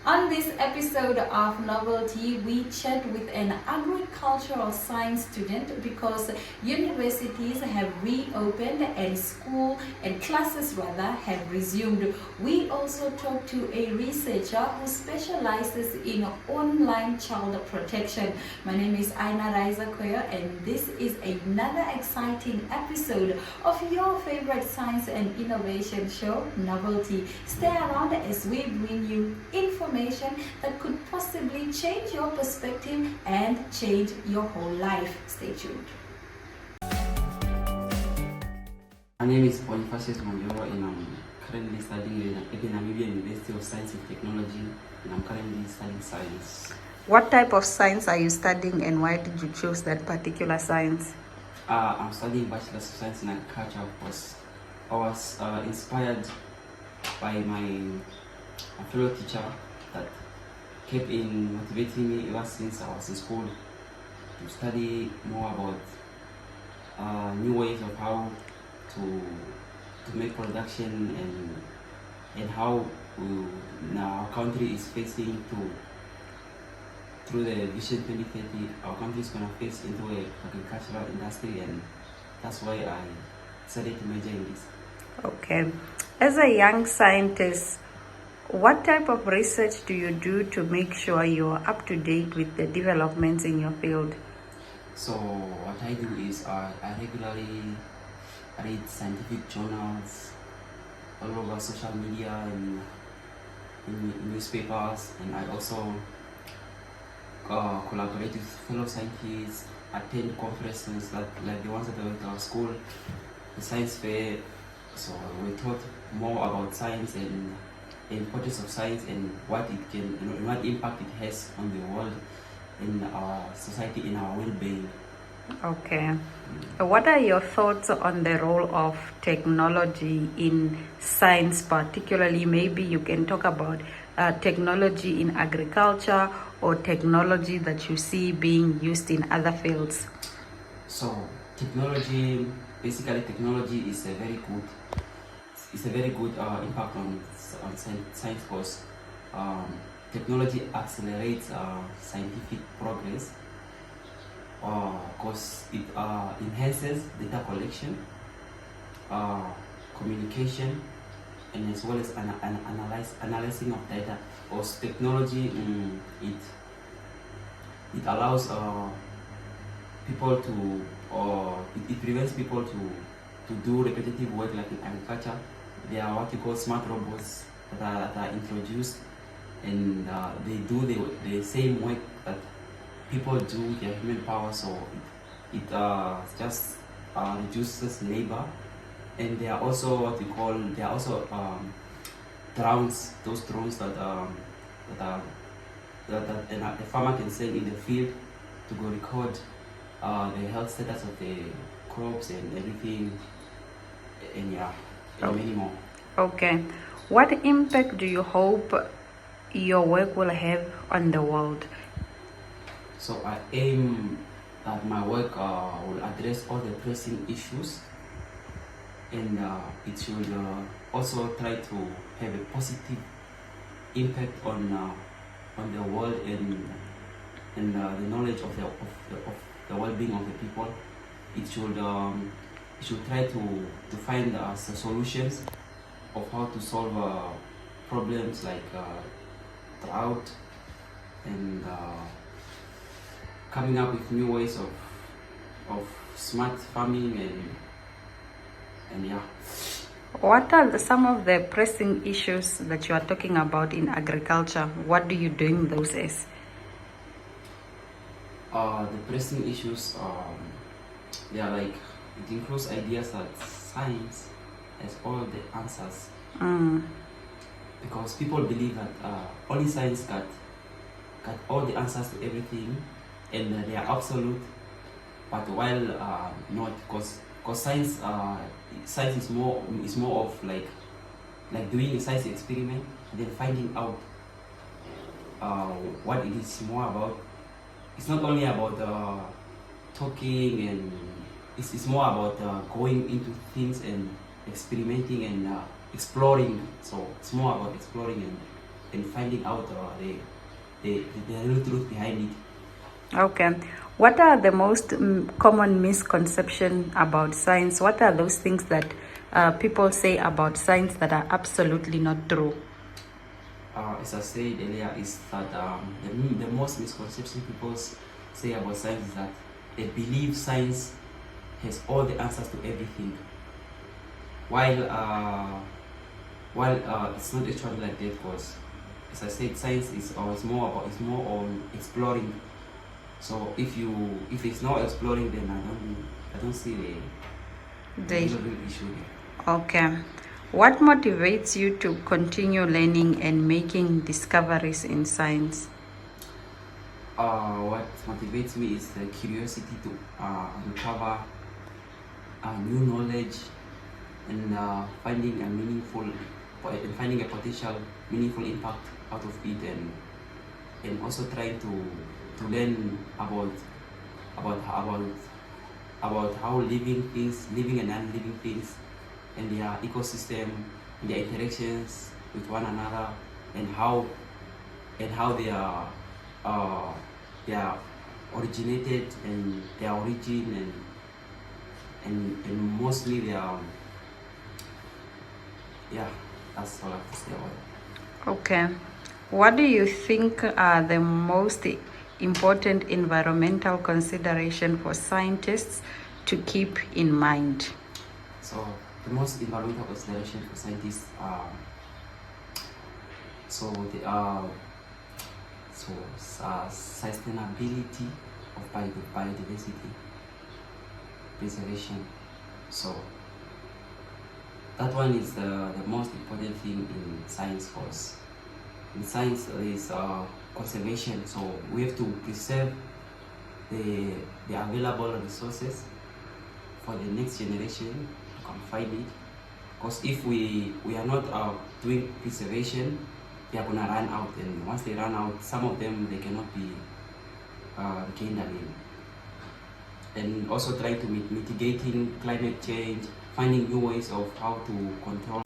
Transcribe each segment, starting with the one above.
On this episode of Novelty, we chat with an agricultural science student because universities have reopened and school and classes rather have resumed. We also talk to a researcher who specializes in online child protection. My name is Aina Raiza Koyo and this is another exciting episode of your favorite science and innovation show, Novelty. Stay around as we bring you information that could possibly change your perspective and change your whole life. Stay tuned. My name is Bonifacius Manjoro and I'm currently studying at the Namibia University of Science and Technology, and I'm currently studying science. What type of science are you studying and why did you choose that particular science? I'm studying Bachelor of Science in Agriculture, of course. I was inspired by my fellow teacher that kept in motivating me ever since I was in school to study more about new ways of how to make production and how our country is facing through the Vision 2030, our country is going to face into a agricultural industry, and that's why I decided to major in this. Okay. As a young scientist, what type of research do you do to make sure you're up to date with the developments in your field? So what I do is I regularly read scientific journals all over social media and in newspapers, and I also collaborate with fellow scientists, attend conferences like the ones that I went to our school, the science fair. So we taught more about science and the importance of science and what it can, what impact it has on the world, in our society, in our well-being. Okay. What are your thoughts on the role of technology in science, particularly? Maybe you can talk about technology in agriculture or technology that you see being used in other fields. So technology is a very good impact on science, because technology accelerates scientific progress, because it enhances data collection, communication, and as well as analyzing of data. Because technology it allows people to, it prevents people to do repetitive work like in agriculture. There are what you call smart robots that are introduced, and they do the same work that people do with their human power. So it just reduces labor. And there are also what we call, there are also drones, those drones that a farmer can send in the field to go record the health status of the crops and everything, and many more. Okay. What impact do you hope your work will have on the world? So I aim that my work will address all the pressing issues, and it should also try to have a positive impact on the world and the knowledge of the well-being of the people. It should try to find solutions of how to solve problems like drought, and coming up with new ways of smart farming and yeah. What are some of the pressing issues that you are talking about in agriculture? What do you do in those days? The pressing issues, they are like, it includes ideas that science has all the answers. Because people believe that only science got all the answers to everything, and they are absolute. But while not, because science is more of like doing a science experiment and then finding out what it is more about. It's not only about talking, and it's more about going into things and experimenting and exploring. So it's more about exploring and finding out the real truth behind it. Okay. What are the most common misconceptions about science? What are those things that people say about science that are absolutely not true? As I said earlier, is that the most misconception people say about science is that they believe science has all the answers to everything, while it's not actually like that. Because, as I said, science is more on exploring. So if it's not exploring, then I don't see the real issue here. Okay. What motivates you to continue learning and making discoveries in science? What motivates me is the curiosity to uncover new knowledge and finding a potential meaningful impact out of it, and also trying to learn about how living and non-living things, and their ecosystem, and their interactions with one another, and how they are originated, and their origin, and mostly their that's all I have to say about it. Okay. What do you think are the most important environmental consideration for scientists to keep in mind? So the most environmental consideration for scientists are sustainability of biodiversity preservation. So that one is the most important thing in science for us. In science is conservation, so we have to preserve the available resources for the next generation to come find it. Because if we are not doing preservation, they are gonna run out, and once they run out, some of them they cannot be gained again. And also trying to mitigating climate change, finding new ways of how to control.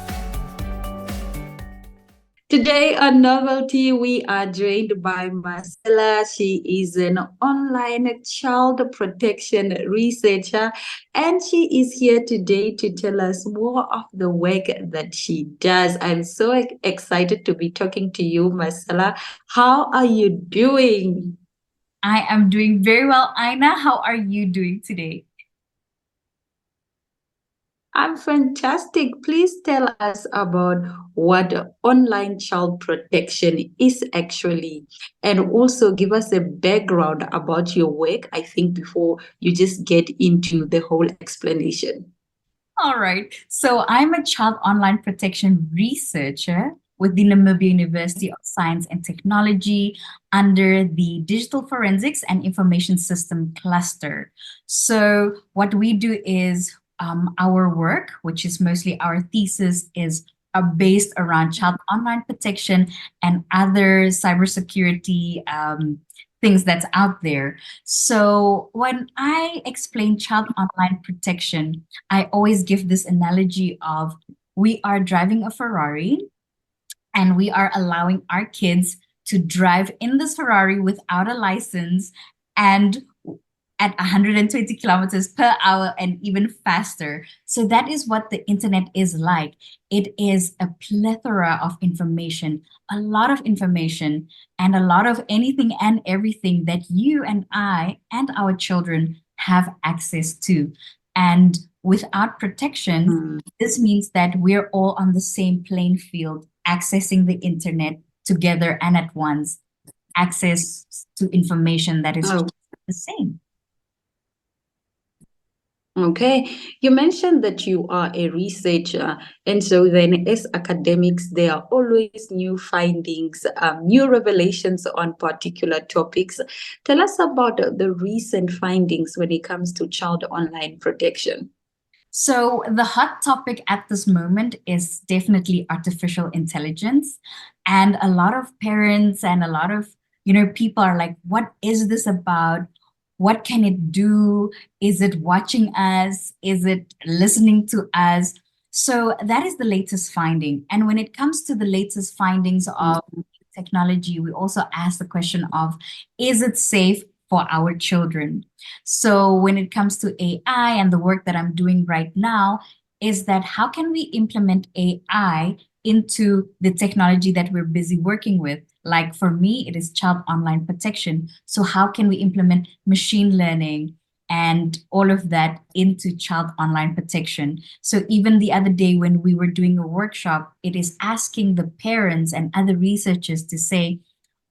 Today on Novelty, we are joined by Marcella. She is an online child protection researcher, and she is here today to tell us more of the work that she does. I'm so excited to be talking to you, Marcella. How are you doing? I am doing very well. Aina, how are you doing today? I'm fantastic. Please tell us about what online child protection is actually, and also give us a background about your work, I think, before you just get into the whole explanation. All right. So I'm a child online protection researcher with the Namibia University of Science and Technology under the Digital Forensics and Information System cluster. So what we do is our work, which is mostly our thesis, is based around child online protection and other cybersecurity things that's out there. So when I explain child online protection, I always give this analogy of we are driving a Ferrari and we are allowing our kids to drive in this Ferrari without a license and at 120 kilometers per hour and even faster. So that is what the internet is like. It is a plethora of information, a lot of information, and a lot of anything and everything that you and I and our children have access to. And without protection, this means that we're all on the same playing field, accessing the internet together and at once, access to information that is the same. Okay, you mentioned that you are a researcher, and so then as academics, there are always new findings, new revelations on particular topics. Tell us about the recent findings when it comes to child online protection. So the hot topic at this moment is definitely artificial intelligence. And a lot of parents and a lot of, people are like, what is this about? What can it do? Is it watching us? Is it listening to us? So that is the latest finding. And when it comes to the latest findings of technology, we also ask the question of, is it safe for our children? So when it comes to AI and the work that I'm doing right now, is that how can we implement AI into the technology that we're busy working with? Like for me, it is child online protection. So how can we implement machine learning and all of that into child online protection? So even the other day when we were doing a workshop, it is asking the parents and other researchers to say,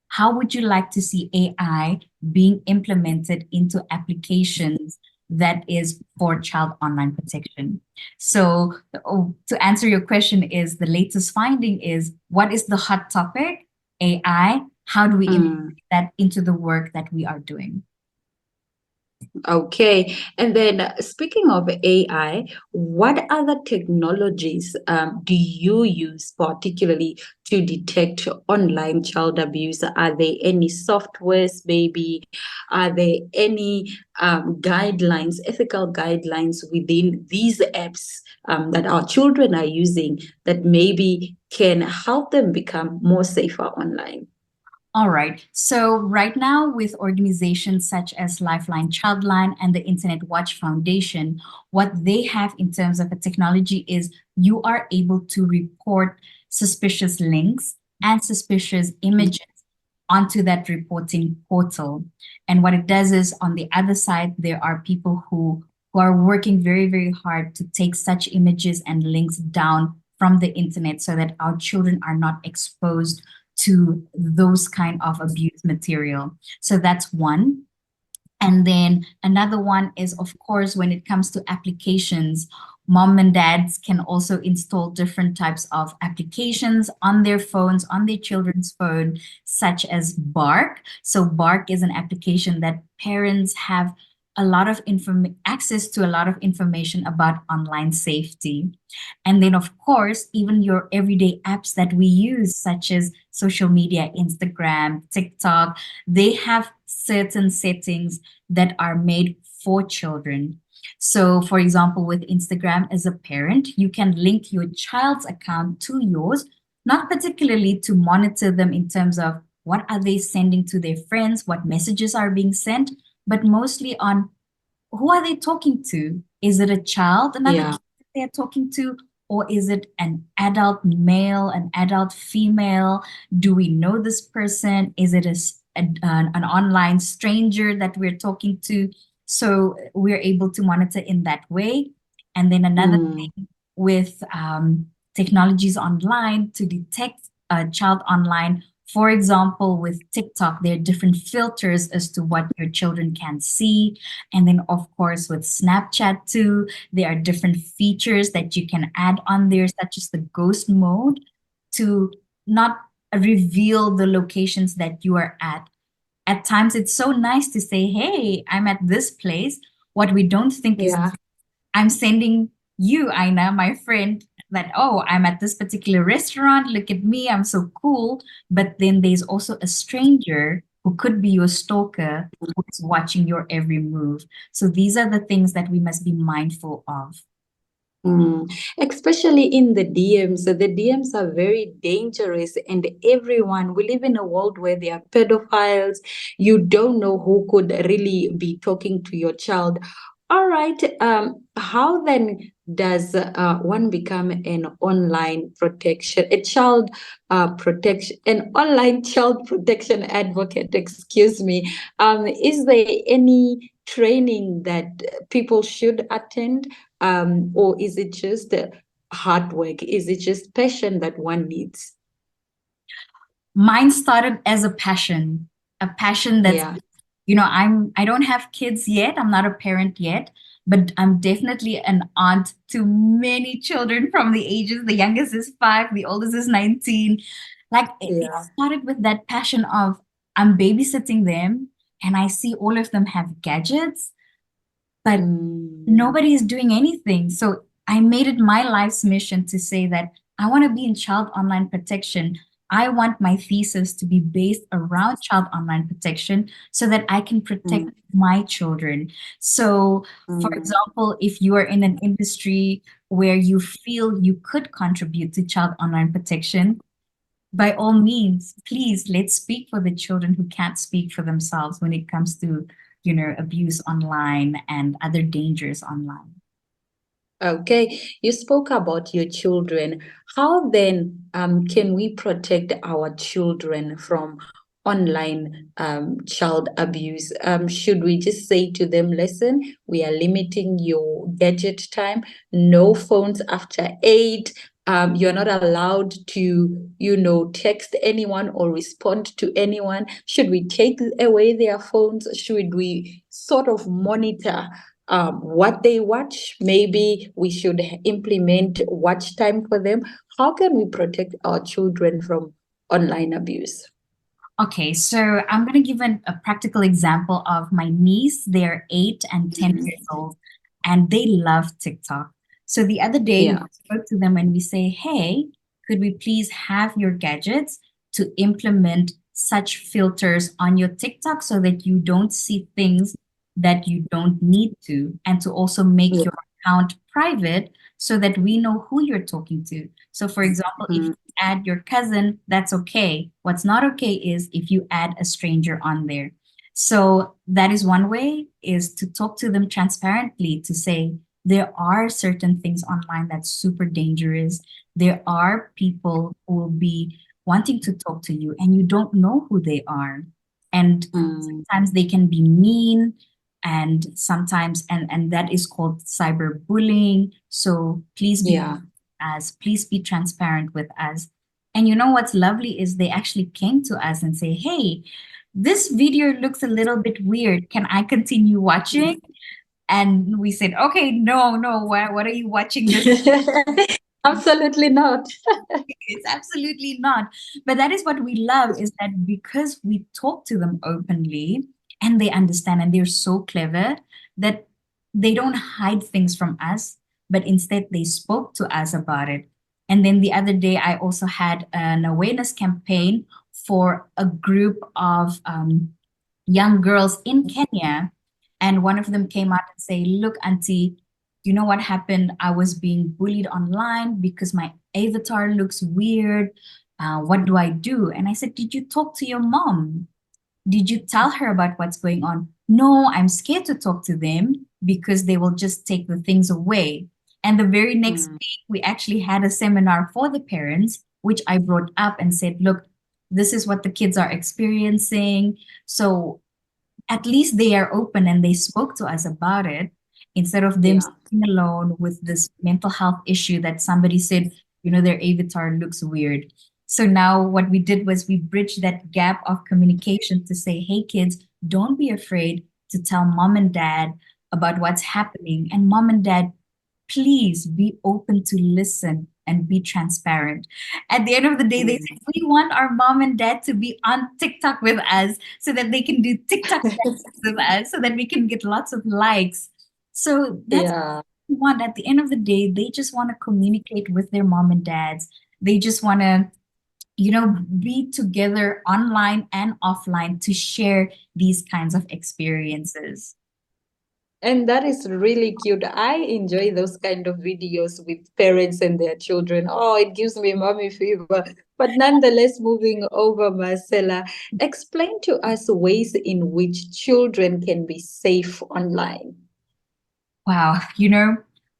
how would you like to see AI being implemented into applications that is for child online protection? So to answer your question is the latest finding is, what is the hot topic? AI. How do we implement that into the work that we are doing? Okay. And then speaking of AI, what other technologies do you use particularly to detect online child abuse? Are there any softwares, maybe? Are there any guidelines, ethical guidelines within these apps that our children are using that maybe can help them become more safer online? All right. So right now, with organizations such as Lifeline Childline and the Internet Watch Foundation, what they have in terms of a technology is you are able to report suspicious links and suspicious images onto that reporting portal. And what it does is, on the other side, there are people who are working very, very hard to take such images and links down from the internet so that our children are not exposed to those kind of abuse material. So that's one. And then another one is, of course, when it comes to applications, mom and dads can also install different types of applications on their phones, on their children's phone, such as Bark. So Bark is an application that parents have a lot of access to a lot of information about online safety. And then, of course, even your everyday apps that we use, such as social media, Instagram, TikTok, they have certain settings that are made for children. So, for example, with Instagram, as a parent, you can link your child's account to yours, not particularly to monitor them in terms of what are they sending to their friends, what messages are being sent, but mostly on who are they talking to? Is it a child, another Yeah. kid that they're talking to, or is it an adult male, an adult female? Do we know this person? Is it an online stranger that we're talking to? So we're able to monitor in that way. And then another thing with technologies online to detect a child online. For example, with TikTok, there are different filters as to what your children can see. And then, of course, with Snapchat too, there are different features that you can add on there, such as the ghost mode, to not reveal the locations that you are at. At times, it's so nice to say, hey, I'm at this place. What we don't think is Yeah. I'm sending you, Aina, my friend, that, oh, I'm at this particular restaurant. Look at me. I'm so cool. But then there's also a stranger who could be your stalker who is watching your every move. So these are the things that we must be mindful of. Especially in the DMs. So the DMs are very dangerous, and everyone, we live in a world where there are pedophiles. You don't know who could really be talking to your child. All right. How then does one become an online protection, a child protection, an online child protection advocate? Excuse me. Is there any training that people should attend? Or is it just hard work? Is it just passion that one needs? Mine started as a passion that's, Yeah. I don't have kids yet. I'm not a parent yet, but I'm definitely an aunt to many children from the ages. The youngest is 5, the oldest is 19. Like it Yeah. started with that passion of I'm babysitting them and I see all of them have gadgets, but nobody is doing anything. So I made it my life's mission to say that I want to be in child online protection, I want my thesis to be based around child online protection so that I can protect Mm, my children. So, for mm. example, if you are in an industry where you feel you could contribute to child online protection, by all means, please let's speak for the children who can't speak for themselves when it comes to, abuse online and other dangers online. Okay, you spoke about your children. How then can we protect our children from online child abuse? Should we just say to them, listen, we are limiting your gadget time, no phones after 8. You're not allowed to, text anyone or respond to anyone. Should we take away their phones? Should we sort of monitor what they watch? Maybe we should implement watch time for them. How can we protect our children from online abuse? Okay, so I'm going to give a practical example of my niece. They're 8 and 10 years old, and they love TikTok. So the other day, we Yeah. spoke to them and we say, hey, could we please have your gadgets to implement such filters on your TikTok so that you don't see things that you don't need to, and to also make Yeah. your account private so that we know who you're talking to. So, for example, if Mm, add your cousin, that's okay. What's not okay is if you add a stranger on there. So that is one way, is to talk to them transparently, to say there are certain things online that's super dangerous. There are people who will be wanting to talk to you and you don't know who they are. And mm, sometimes they can be mean, and sometimes and that is called cyberbullying. So yeah. please be transparent with us. And you know what's lovely is they actually came to us and say, hey, this video looks a little bit weird. Can I continue watching? And we said, okay, no, what are you watching this? Absolutely not. It's absolutely not. But that is what we love, is that because we talk to them openly and they understand, and they're so clever that they don't hide things from us, but instead they spoke to us about it. And then the other day, I also had an awareness campaign for a group of young girls in Kenya. And one of them came out and say, look, auntie, you know what happened? I was being bullied online because my avatar looks weird. What do I do? And I said, did you talk to your mom? Did you tell her about what's going on? No, I'm scared to talk to them because they will just take the things away. And the very next Mm, week, we actually had a seminar for the parents, which I brought up and said, look, this is what the kids are experiencing. So at least they are open and they spoke to us about it, instead of them yeah. sitting alone with this mental health issue that somebody said, their avatar looks weird. So now what we did was we bridged that gap of communication to say, hey, kids, don't be afraid to tell mom and dad about what's happening. And mom and dad, please be open to listen and be transparent. At the end of the day, they Mm. said, we want our mom and dad to be on TikTok with us so that they can do TikTok dances with us so that we can get lots of likes. So that's Yeah. what we want. At the end of the day, they just want to communicate with their mom and dads. They just want to, be together online and offline to share these kinds of experiences. And that is really cute. I enjoy those kind of videos with parents and their children. Oh, it gives me mommy fever. But nonetheless, moving over, Marcella, explain to us ways in which children can be safe online. Wow,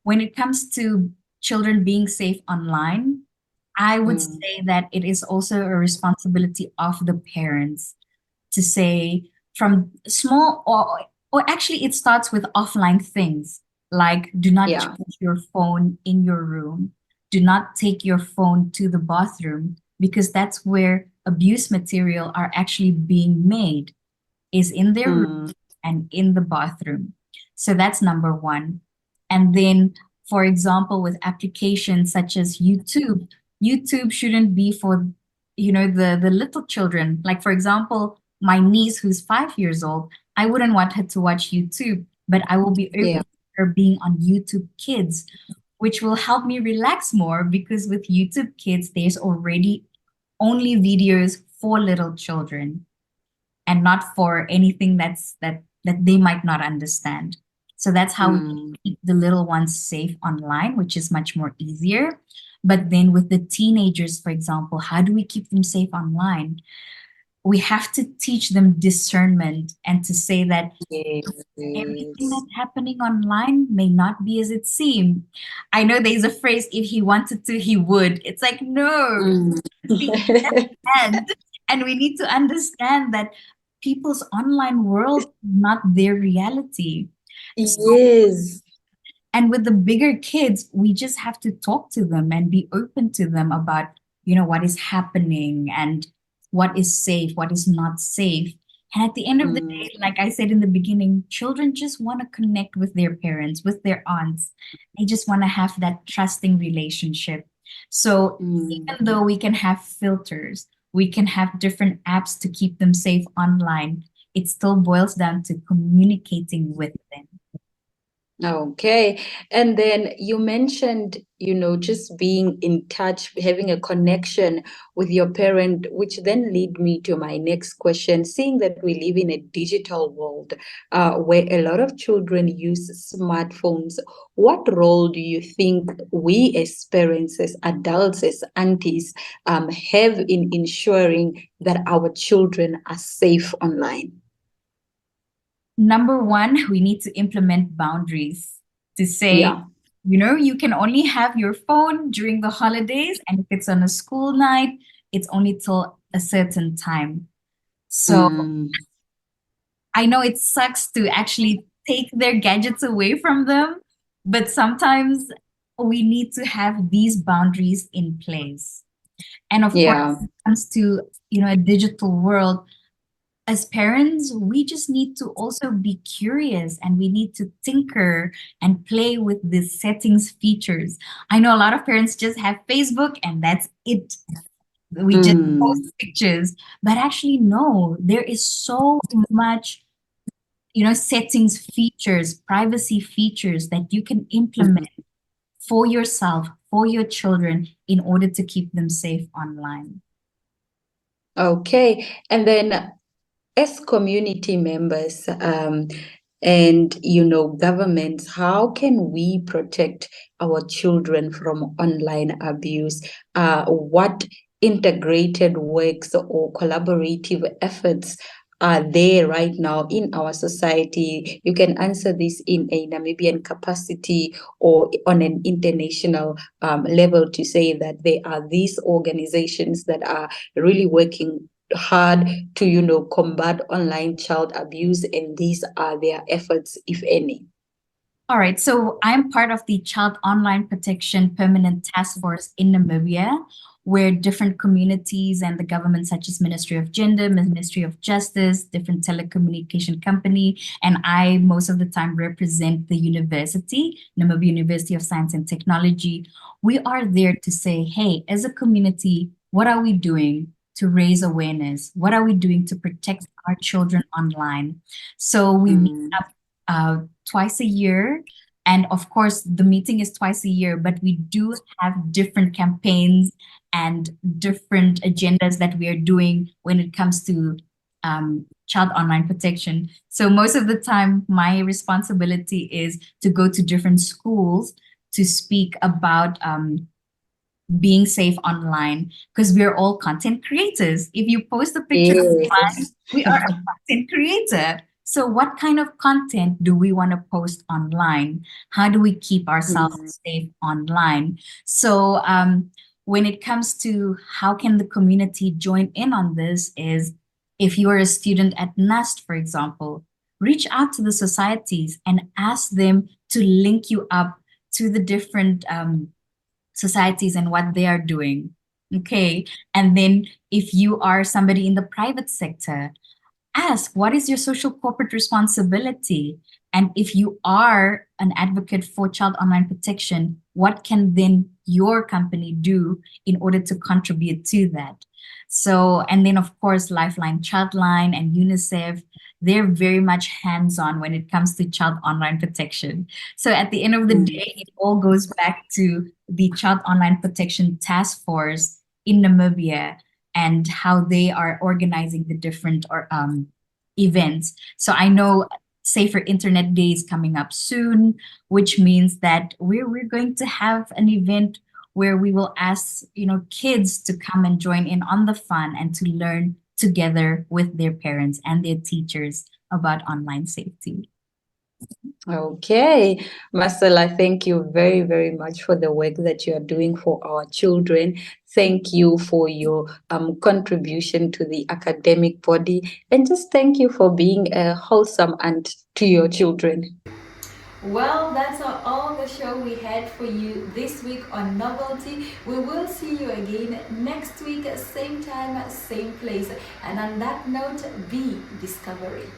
when it comes to children being safe online, I would Mm, say that it is also a responsibility of the parents to say, from small, or actually it starts with offline things, like do not yeah. charge your phone in your room, do not take your phone to the bathroom, because that's where abuse material are actually being made, is in their room Mm, and in the bathroom. So that's number one. And then, for example, with applications such as YouTube, YouTube shouldn't be for, the little children. Like, for example, my niece who's 5 years old, I wouldn't want her to watch YouTube, but I will be open yeah. to her being on YouTube Kids, which will help me relax more, because with YouTube Kids, there's already only videos for little children and not for anything that they might not understand. So that's how we Mm. keep the little ones safe online, which is much more easier. But then with the teenagers, for example, how do we keep them safe online? We have to teach them discernment and to say that everything Yes. that's happening online may not be as it seems. I know there's a phrase, if he wanted to, he would. It's like, no, Mm. and and we need to understand that people's online world is not their reality. Yes. And with the bigger kids, we just have to talk to them and be open to them about, what is happening and what is safe, what is not safe. And at the end of the Mm. day, like I said in the beginning, children just want to connect with their parents, with their aunts. They just want to have that trusting relationship. So Mm. even though we can have filters, we can have different apps to keep them safe online, it still boils down to communicating with them. Okay. And then you mentioned, just being in touch, having a connection with your parent, which then lead me to my next question. Seeing that we live in a digital world, where a lot of children use smartphones, what role do you think we as parents, as adults, as aunties, have in ensuring that our children are safe online? Number one, we need to implement boundaries to say, Yeah. you can only have your phone during the holidays, and if it's on a school night, it's only till a certain time. So Mm. I know it sucks to actually take their gadgets away from them, but sometimes we need to have these boundaries in place. And of course, Yeah. when it comes to, a digital world, as parents, we just need to also be curious and we need to tinker and play with the settings features. I know a lot of parents just have Facebook and that's it. We just post Mm. pictures, but actually, no, there is so much, settings features, privacy features that you can implement for yourself, for your children in order to keep them safe online. Okay. And then as community members, and governments, how can we protect our children from online abuse? What integrated works or collaborative efforts are there right now in our society? You can answer this in a Namibian capacity or on an international level, to say that there are these organizations that are really working hard to combat online child abuse, and these are their efforts, if any. All right, so I'm part of the Child Online Protection Permanent Task Force in Namibia, where different communities and the government, such as Ministry of Gender, Ministry of Justice, different telecommunication company, and I most of the time represent the university, Namibia University of Science and Technology. We are there to say, hey, as a community, what are we doing to raise awareness? What are we doing to protect our children online? So we meet Mm. up twice a year. And of course, the meeting is twice a year, but we do have different campaigns and different agendas that we are doing when it comes to child online protection. So most of the time, my responsibility is to go to different schools to speak about being safe online, because we're all content creators. If you post a picture online, Yes. we are a content creator. So what kind of content do we want to post online? How do we keep ourselves Mm. safe online? So when it comes to how can the community join in on this is, if you are a student at NUST, for example, reach out to the societies and ask them to link you up to the different societies and what they are doing. Okay. And then if you are somebody in the private sector, ask what is your social corporate responsibility? And if you are an advocate for child online protection, what can then your company do in order to contribute to that? So, and then of course, Lifeline, Childline, and UNICEF, they're very much hands-on when it comes to child online protection. So at the end of the Mm. day, it all goes back to the Child Online Protection Task Force in Namibia. and how they are organizing the different events. So I know Safer Internet Day is coming up soon, which means that we're going to have an event where we will ask, kids to come and join in on the fun and to learn together with their parents and their teachers about online safety. Okay, Marcella, thank you very, very much for the work that you are doing for our children. Thank you for your contribution to the academic body, and just thank you for being a wholesome aunt to your children. Well, that's all the show we had for you this week on Novelty. We will see you again next week, same time, same place. And on that note, be discovery.